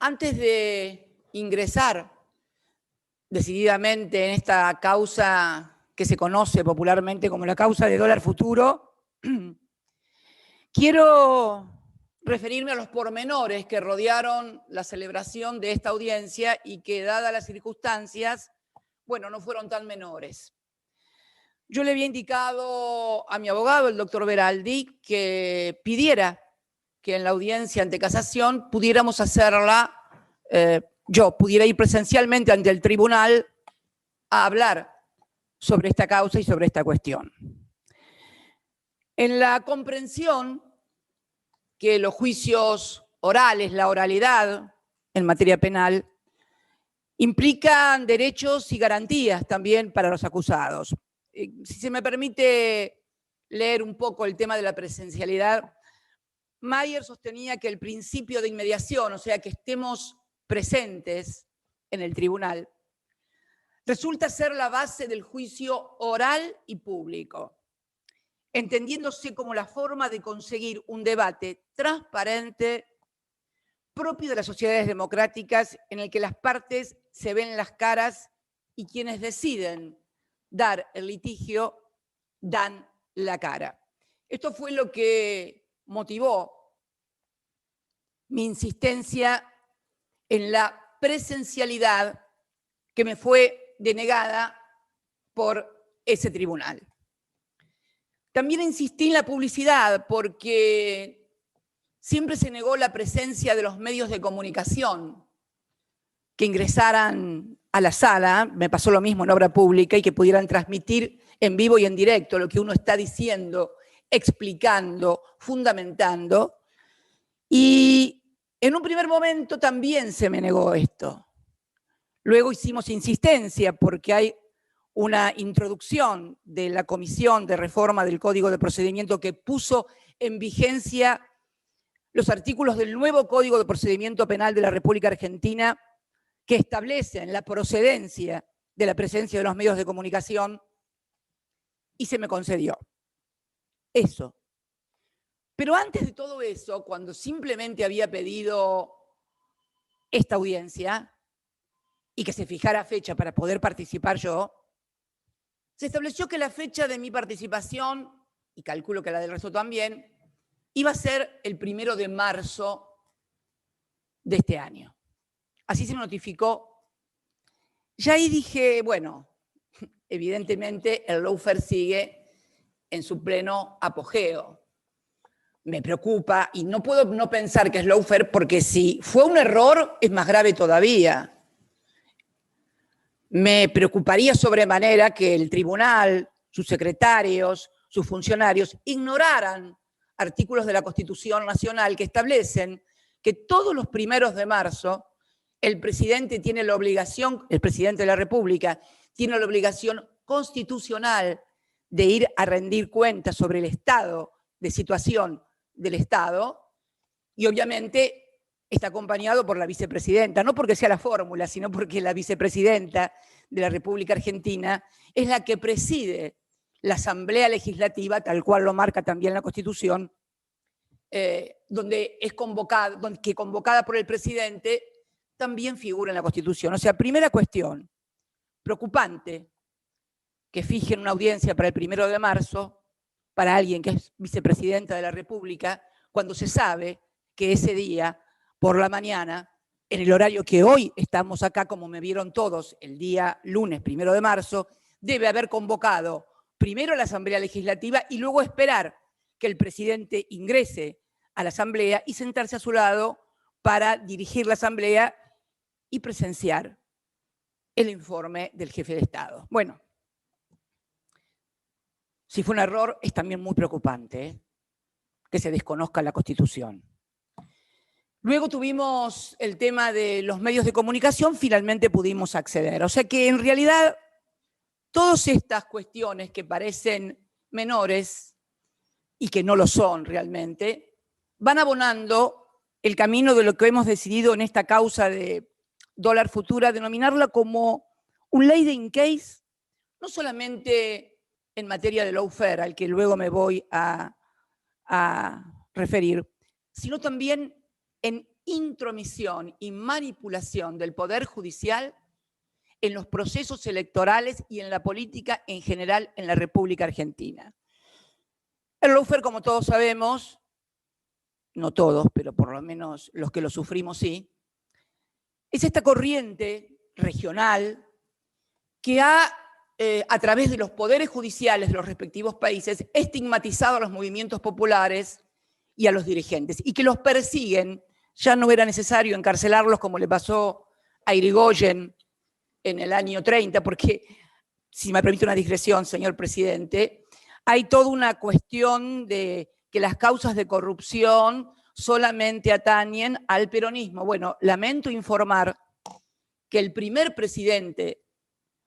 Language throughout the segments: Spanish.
Antes de ingresar decididamente en esta causa que se conoce popularmente como la causa de dólar futuro, quiero referirme a los pormenores que rodearon la celebración de esta audiencia y que, dadas las circunstancias, bueno, no fueron tan menores. Yo le había indicado a mi abogado, el doctor Veraldi, que pidiera que en la audiencia ante casación pudiéramos hacerla, yo pudiera ir presencialmente ante el tribunal a hablar sobre esta causa y sobre esta cuestión. En la comprensión que los juicios orales, la oralidad en materia penal, implican derechos y garantías también para los acusados. Si se me permite leer un poco el tema de la presencialidad, Mayer sostenía que el principio de inmediación, o sea, que estemos presentes en el tribunal, resulta ser la base del juicio oral y público, entendiéndose como la forma de conseguir un debate transparente propio de las sociedades democráticas en el que las partes se ven las caras y quienes deciden dar el litigio dan la cara. Esto fue lo que motivó mi insistencia en la presencialidad que me fue denegada por ese tribunal. También insistí en la publicidad porque siempre se negó la presencia de los medios de comunicación que ingresaran a la sala, me pasó lo mismo en obra pública, y que pudieran transmitir en vivo y en directo lo que uno está diciendo, explicando, fundamentando. Y en un primer momento también se me negó esto. Luego hicimos insistencia porque hay una introducción de la Comisión de Reforma del Código de Procedimiento que puso en vigencia los artículos del nuevo Código de Procedimiento Penal de la República Argentina que establecen la procedencia de la presencia de los medios de comunicación, y se me concedió eso. Pero antes de todo eso, cuando simplemente había pedido esta audiencia y que se fijara fecha para poder participar yo, se estableció que la fecha de mi participación, y calculo que la del resto también, iba a ser el 1 de marzo de este año. Así se me notificó. Ya ahí dije, bueno, evidentemente el lawfare sigue en su pleno apogeo. Me preocupa y no puedo no pensar que es lawfare porque si fue un error es más grave todavía. Me preocuparía sobremanera que el tribunal, sus secretarios, sus funcionarios ignoraran artículos de la Constitución Nacional que establecen que todos los 1 de marzo el presidente tiene la obligación, el presidente de la República tiene la obligación constitucional de ir a rendir cuentas sobre el estado de situación del Estado, y obviamente está acompañado por la vicepresidenta, no porque sea la fórmula, sino porque la vicepresidenta de la República Argentina es la que preside la Asamblea Legislativa, tal cual lo marca también la Constitución, donde es convocada, que convocada por el presidente también figura en la Constitución. O sea, primera cuestión, preocupante que fijen una audiencia para el 1 de marzo para alguien que es vicepresidenta de la República, cuando se sabe que ese día, por la mañana, en el horario que hoy estamos acá, como me vieron todos, el día lunes 1 de marzo, debe haber convocado primero a la Asamblea Legislativa y luego esperar que el presidente ingrese a la Asamblea y sentarse a su lado para dirigir la Asamblea y presenciar el informe del jefe de Estado. Bueno, si fue un error, es también muy preocupante que se desconozca la Constitución. Luego tuvimos el tema de los medios de comunicación, finalmente pudimos acceder. O sea que en realidad todas estas cuestiones que parecen menores y que no lo son realmente, van abonando el camino de lo que hemos decidido en esta causa de dólar futura, denominarla como un ley de in case, no solamente en materia de lawfare, al que luego me voy a referir, sino también en intromisión y manipulación del Poder Judicial en los procesos electorales y en la política en general en la República Argentina. El lawfare, como todos sabemos, no todos, pero por lo menos los que lo sufrimos sí, es esta corriente regional que ha, a través de los poderes judiciales de los respectivos países, estigmatizado a los movimientos populares y a los dirigentes, y que los persiguen. Ya no era necesario encarcelarlos como le pasó a Irigoyen en el año 30, porque, si me permite una digresión, señor presidente, hay toda una cuestión de que las causas de corrupción solamente atañen al peronismo. Bueno, lamento informar que el primer presidente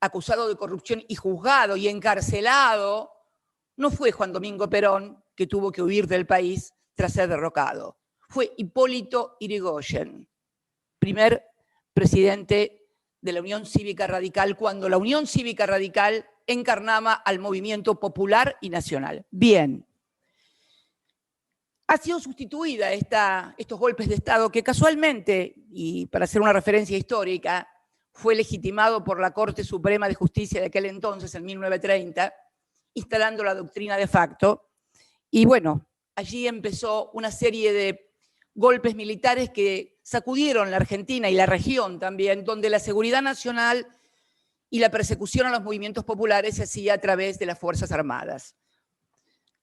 acusado de corrupción y juzgado y encarcelado no fue Juan Domingo Perón, que tuvo que huir del país tras ser derrocado. Fue Hipólito Yrigoyen, primer presidente de la Unión Cívica Radical, cuando la Unión Cívica Radical encarnaba al movimiento popular y nacional. Bien. Ha sido sustituida estos golpes de Estado que casualmente, y para hacer una referencia histórica, fue legitimado por la Corte Suprema de Justicia de aquel entonces, en 1930, instalando la doctrina de facto. Y bueno, allí empezó una serie de golpes militares que sacudieron la Argentina y la región también, donde la seguridad nacional y la persecución a los movimientos populares se hacía a través de las Fuerzas Armadas.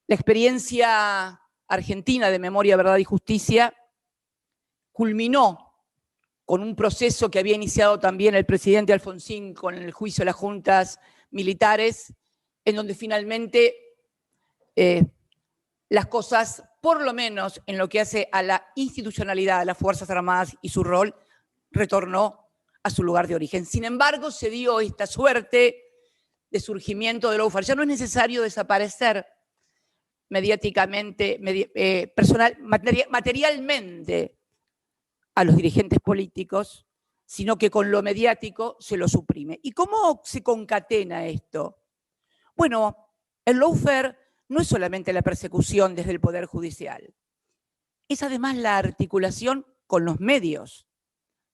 La experiencia argentina de Memoria, Verdad y Justicia culminó con un proceso que había iniciado también el presidente Alfonsín con el juicio de las juntas militares, en donde finalmente las cosas, por lo menos en lo que hace a la institucionalidad de las Fuerzas Armadas y su rol, retornó a su lugar de origen. Sin embargo, se dio esta suerte de surgimiento del lawfare. Ya no es necesario desaparecer mediáticamente, materialmente a los dirigentes políticos, sino que con lo mediático se lo suprime. ¿Y cómo se concatena esto? Bueno, el lawfare no es solamente la persecución desde el Poder Judicial, es además la articulación con los medios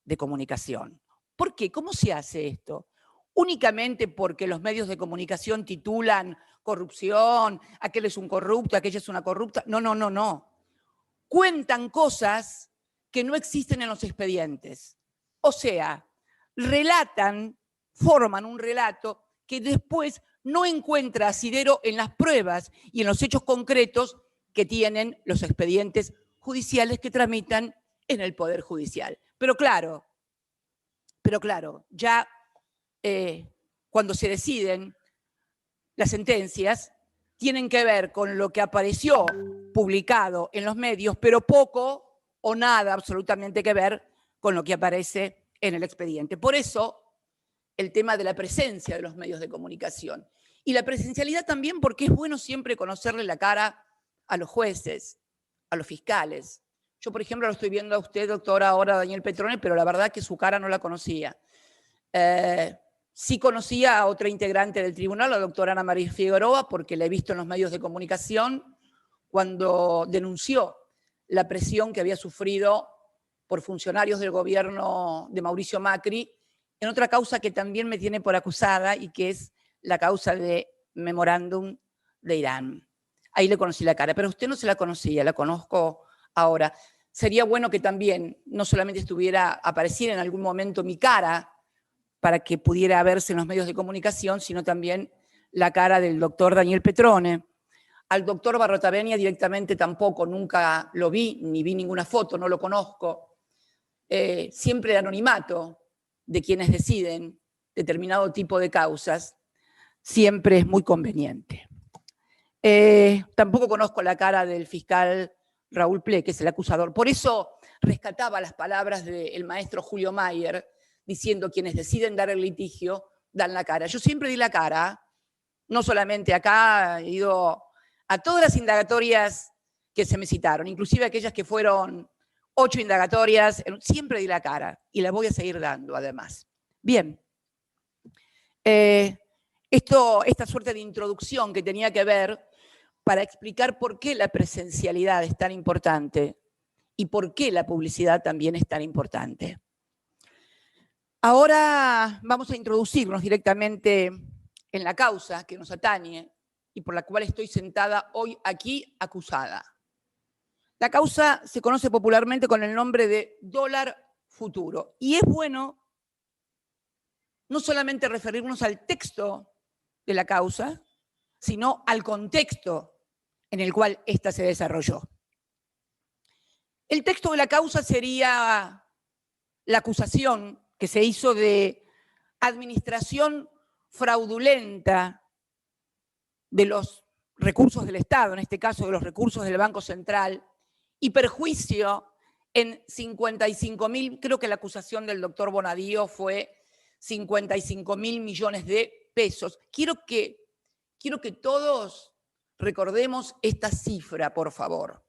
de comunicación. ¿Por qué? ¿Cómo se hace esto? Únicamente porque los medios de comunicación titulan corrupción, aquel es un corrupto, aquella es una corrupta. No, no, no, no. Cuentan cosas que no existen en los expedientes. O sea, relatan, forman un relato que después no encuentra asidero en las pruebas y en los hechos concretos que tienen los expedientes judiciales que tramitan en el Poder Judicial. Pero claro, ya cuando se deciden las sentencias, tienen que ver con lo que apareció publicado en los medios, pero poco o nada absolutamente que ver con lo que aparece en el expediente. Por eso, el tema de la presencia de los medios de comunicación. Y la presencialidad también porque es bueno siempre conocerle la cara a los jueces, a los fiscales. Yo, por ejemplo, lo estoy viendo a usted, doctora, ahora Daniel Petrone, pero la verdad que su cara no la conocía. Sí conocía a otra integrante del tribunal, la doctora Ana María Figueroa, porque la he visto en los medios de comunicación cuando denunció la presión que había sufrido por funcionarios del gobierno de Mauricio Macri en otra causa que también me tiene por acusada y que es la causa de memorándum de Irán. Ahí le conocí la cara, pero usted no se la conocía, la conozco ahora. Sería bueno que también no solamente apareciera en algún momento mi cara para que pudiera verse en los medios de comunicación, sino también la cara del doctor Daniel Petrone. Al doctor Barrotavenia directamente tampoco, nunca lo vi, ni vi ninguna foto, no lo conozco. Siempre el anonimato de quienes deciden determinado tipo de causas siempre es muy conveniente. Tampoco conozco la cara del fiscal Raúl Ple, que es el acusador. Por eso rescataba las palabras del maestro Julio Mayer, diciendo quienes deciden dar el litigio, dan la cara. Yo siempre di la cara, no solamente acá, he ido a todas las indagatorias que se me citaron, inclusive aquellas que fueron 8 indagatorias, siempre di la cara y la voy a seguir dando además. Bien, esta suerte de introducción que tenía que ver para explicar por qué la presencialidad es tan importante y por qué la publicidad también es tan importante. Ahora vamos a introducirnos directamente en la causa que nos atañe y por la cual estoy sentada hoy aquí acusada. La causa se conoce popularmente con el nombre de dólar futuro y es bueno no solamente referirnos al texto de la causa, sino al contexto en el cual ésta se desarrolló. El texto de la causa sería la acusación que se hizo de administración fraudulenta de los recursos del Estado, en este caso de los recursos del Banco Central, y perjuicio en 55.000, creo que la acusación del doctor Bonadío fue 55.000 millones de pesos. Quiero que todos recordemos esta cifra, por favor.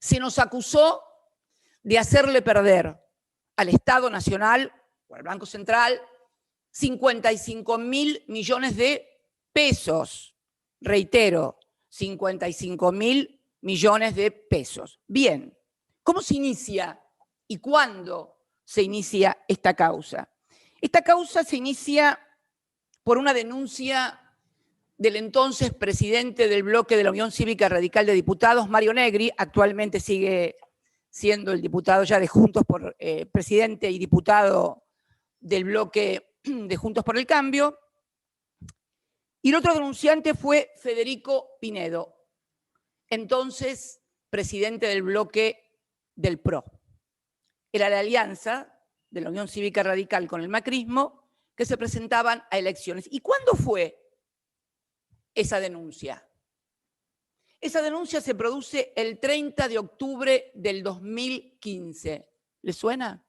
Se nos acusó de hacerle perder al Estado Nacional o al Banco Central 55.000 millones de pesos. Reitero, 55.000 millones de pesos. Bien, ¿cómo se inicia y cuándo se inicia esta causa? Esta causa se inicia por una denuncia del entonces presidente del bloque de la Unión Cívica Radical de Diputados, Mario Negri, actualmente sigue siendo el diputado ya de Juntos por presidente y diputado del bloque de Juntos por el Cambio. Y el otro denunciante fue Federico Pinedo, entonces presidente del bloque del PRO. Era la alianza de la Unión Cívica Radical con el macrismo que se presentaban a elecciones. ¿Y cuándo fue esa denuncia? Esa denuncia se produce el 30 de octubre del 2015. ¿Le suena?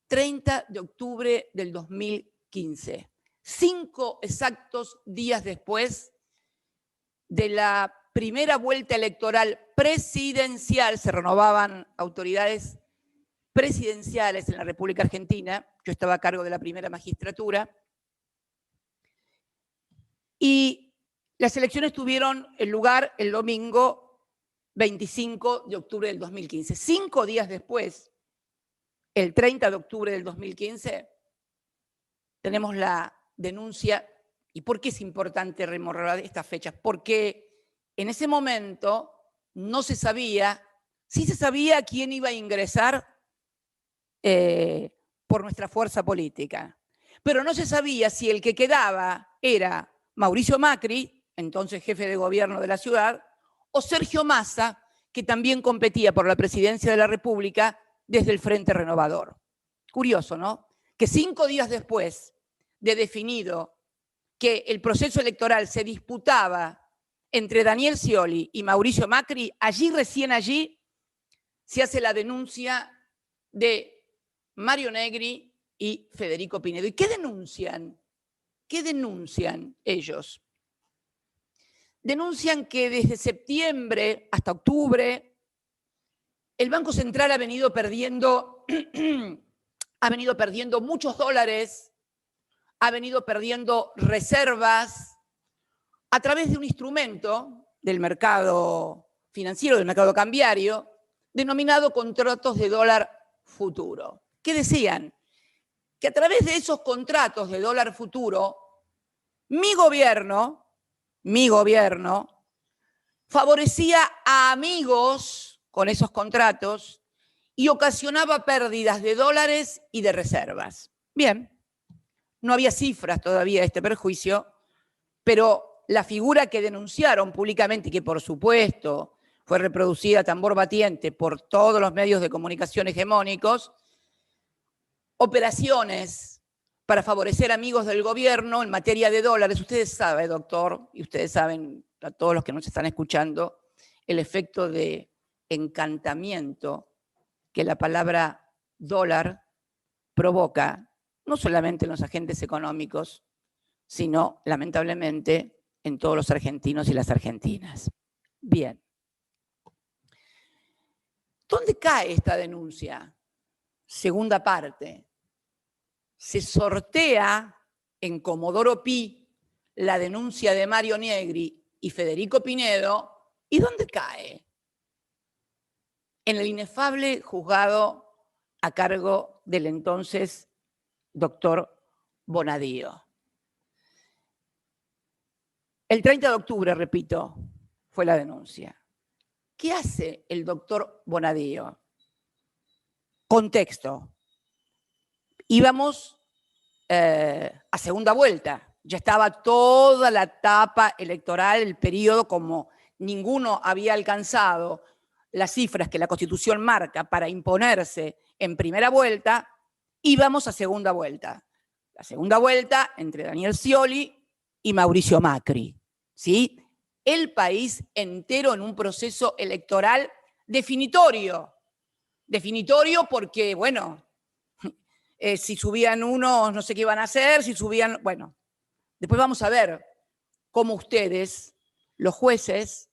30 de octubre del 2015. 5 exactos días después de la primera vuelta electoral presidencial, se renovaban autoridades presidenciales en la República Argentina. Yo estaba a cargo de la primera magistratura. Y las elecciones tuvieron lugar el domingo 25 de octubre del 2015. 5 días después, el 30 de octubre del 2015, tenemos la denuncia. ¿Y por qué es importante rememorar estas fechas? Porque en ese momento no se sabía, sí se sabía quién iba a ingresar por nuestra fuerza política, pero no se sabía si el que quedaba era Mauricio Macri, entonces jefe de gobierno de la ciudad, o Sergio Massa, que también competía por la presidencia de la República desde el Frente Renovador. Curioso, ¿no? Que 5 días después de definido que el proceso electoral se disputaba entre Daniel Scioli y Mauricio Macri, recién allí, se hace la denuncia de Mario Negri y Federico Pinedo. ¿Y qué denuncian? ¿Qué denuncian ellos? Denuncian que desde septiembre hasta octubre el Banco Central ha venido perdiendo muchos dólares, ha venido perdiendo reservas a través de un instrumento del mercado financiero, del mercado cambiario, denominado contratos de dólar futuro. ¿Qué decían? Que a través de esos contratos de dólar futuro, mi gobierno favorecía a amigos con esos contratos y ocasionaba pérdidas de dólares y de reservas. Bien, no había cifras todavía de este perjuicio, pero la figura que denunciaron públicamente y que por supuesto fue reproducida a tambor batiente por todos los medios de comunicación hegemónicos, operaciones para favorecer amigos del gobierno en materia de dólares. Ustedes saben, doctor, y ustedes saben, a todos los que nos están escuchando, el efecto de encantamiento que la palabra dólar provoca, no solamente en los agentes económicos, sino, lamentablemente, en todos los argentinos y las argentinas. Bien. ¿Dónde cae esta denuncia? Segunda parte. Se sortea en Comodoro Pi la denuncia de Mario Negri y Federico Pinedo. ¿Y dónde cae? en el inefable juzgado a cargo del entonces doctor Bonadío. El 30 de octubre, repito, fue la denuncia. ¿Qué hace el doctor Bonadío? Contexto. Íbamos a segunda vuelta. Ya estaba toda la etapa electoral, el periodo, como ninguno había alcanzado las cifras que la Constitución marca para imponerse en primera vuelta, íbamos a segunda vuelta. La segunda vuelta entre Daniel Scioli y Mauricio Macri, ¿sí? El país entero en un proceso electoral definitorio. Definitorio porque, bueno, si subían unos, no sé qué iban a hacer, si subían, bueno. Después vamos a ver cómo ustedes, los jueces,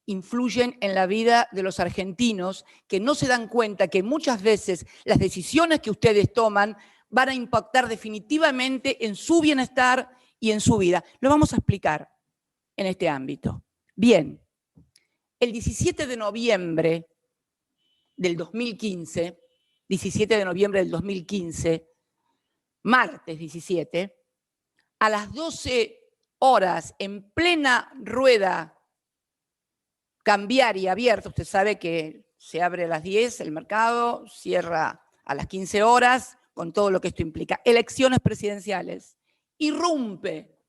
influyen en la vida de los argentinos, que no se dan cuenta que muchas veces las decisiones que ustedes toman van a impactar definitivamente en su bienestar y en su vida. Lo vamos a explicar en este ámbito. Bien, el 17 de noviembre del 2015, 17 de noviembre del 2015, martes 17, a las 12 horas, en plena rueda cambiaria abierta, usted sabe que se abre a las 10 el mercado, cierra a las 15 horas, con todo lo que esto implica. Elecciones presidenciales. Irrumpe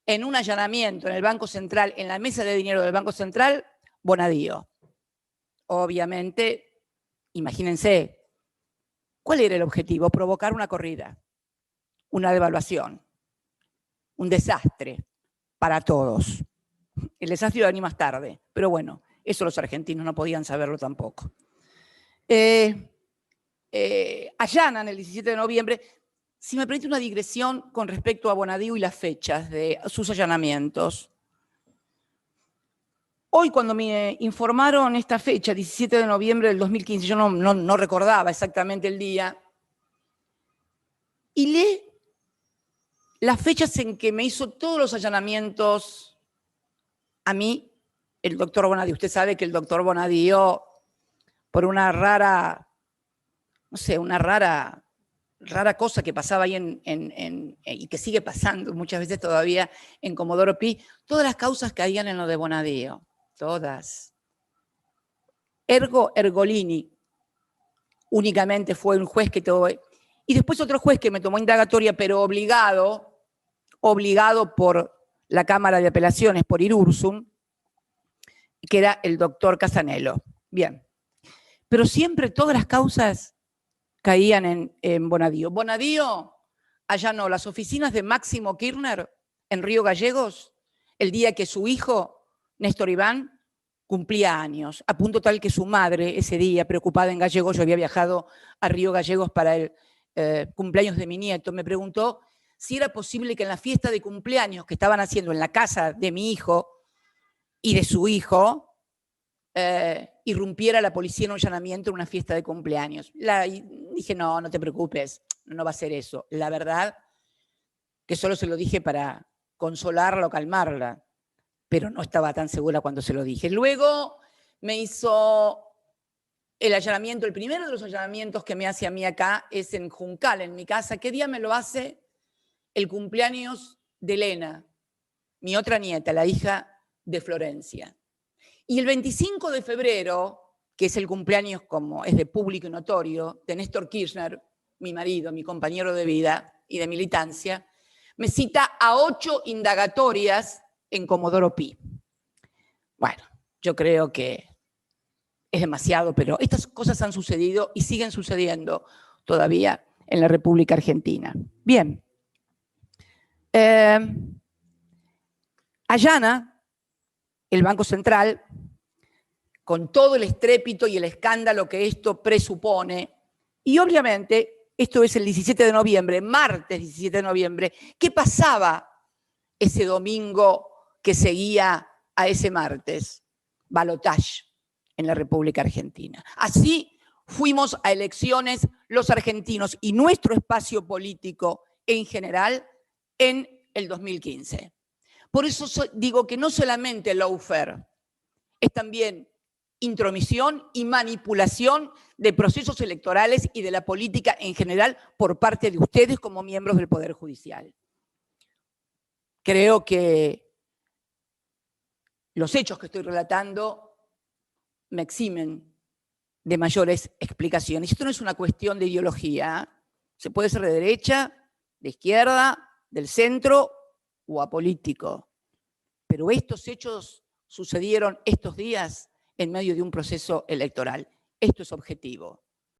en un allanamiento en el Banco Central, en la mesa de dinero del Banco Central, Bonadío. Obviamente, imagínense, ¿cuál era el objetivo? Provocar una corrida, una devaluación, un desastre para todos. El desastre iba a venir más tarde, pero bueno, eso los argentinos no podían saberlo tampoco. Allanan el 17 de noviembre. Si me permite una digresión con respecto a Bonadío y las fechas de sus allanamientos. Hoy, cuando me informaron esta fecha, 17 de noviembre del 2015, yo no recordaba exactamente el día, y leí las fechas en que me hizo todos los allanamientos a mí, el doctor Bonadío. Usted sabe que el doctor Bonadío, por una rara, no sé, una rara cosa que pasaba ahí y que sigue pasando muchas veces todavía en Comodoro Pi, todas las causas caían en lo de Bonadío, todas. Ergo Ergolini únicamente fue un juez que tomó, y después otro juez que me tomó indagatoria, pero obligado por la Cámara de Apelaciones, por Irursum, que era el doctor Casanello. Bien, pero siempre todas las causas caían en Bonadío. Bonadío allanó las oficinas de Máximo Kirchner en Río Gallegos el día que su hijo, Néstor Iván, cumplía años, a punto tal que su madre ese día, preocupada en Gallegos, yo había viajado a Río Gallegos para el cumpleaños de mi nieto, me preguntó si era posible que en la fiesta de cumpleaños que estaban haciendo en la casa de mi hijo y de su hijo, irrumpiera la policía en un allanamiento en una fiesta de cumpleaños. Dije, no te preocupes, no va a ser eso. La verdad que solo se lo dije para consolarla o calmarla, pero no estaba tan segura cuando se lo dije. Luego me hizo el allanamiento, el primero de los allanamientos que me hace a mí acá es en Juncal, en mi casa. ¿Qué día me lo hace? El cumpleaños de Elena, mi otra nieta, la hija de Florencia. Y el 25 de febrero, que es el cumpleaños, como es de público y notorio, de Néstor Kirchner, mi marido, mi compañero de vida y de militancia, me cita a 8 indagatorias en Comodoro Pi. Bueno, yo creo que es demasiado, pero estas cosas han sucedido y siguen sucediendo todavía en la República Argentina. Bien. Allana el Banco Central, con todo el estrépito y el escándalo que esto presupone, y obviamente esto es el 17 de noviembre, martes 17 de noviembre. ¿Qué pasaba ese domingo que seguía a ese martes? Balotaje en la República Argentina. Así fuimos a elecciones los argentinos y nuestro espacio político en general en el 2015. Por eso digo que no solamente lawfare, es también intromisión y manipulación de procesos electorales y de la política en general por parte de ustedes como miembros del Poder Judicial. Creo que los hechos que estoy relatando me eximen de mayores explicaciones. Esto no es una cuestión de ideología. Se puede ser de derecha, de izquierda, del centro o apolítico. Pero estos hechos sucedieron estos días en medio de un proceso electoral. Esto es objetivo.